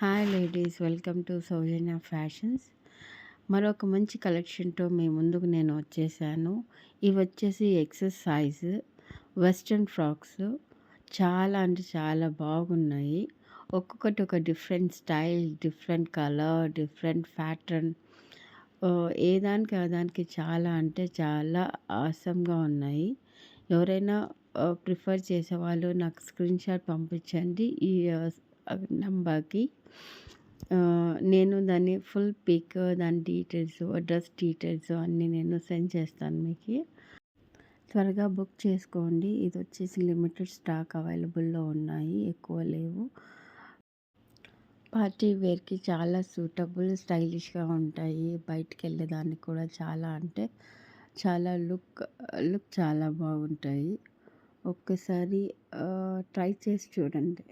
Hi ladies, welcome to Soujanya fashions. మరొక మంచి కలెక్షన్‌తో మీ ముందుకు నేను వచ్చేసాను. ఇవి వచ్చేసి ఎక్సెస్ సైజ్ వెస్టర్న్ ఫ్రాక్స్. చాలా అంటే చాలా బాగున్నాయి. ఒక్కొక్కటి ఒక different style, different colour, different pattern. ఏ దానికి ఆ దానికి చాలా అంటే చాలా ఆసమ్‌గా ఉన్నాయి. ఎవరైనా ప్రిఫర్ చేసేవాళ్ళు నాకు స్క్రీన్‌షాట్ పంపించండి ఈ నంబర్‌కి. నేను దాన్ని ఫుల్ పిక్, దాని డీటెయిల్స్, డ్రెస్ డీటెయిల్స్ అన్నీ నేను సెండ్ చేస్తాను మీకి. త్వరగా బుక్ చేసుకోండి. ఇది వచ్చేసి లిమిటెడ్ స్టాక్ అవైలబుల్‌లో ఉన్నాయి. ఎక్కువ లేవు. పార్టీ వేర్‌కి చాలా సూటబుల్, స్టైలిష్‌గా ఉంటాయి. బయటికెళ్ళేదానికి కూడా చాలా అంటే చాలా లుక్ చాలా బాగుంటాయి. ఒక్కసారి ట్రై చేసి చూడండి.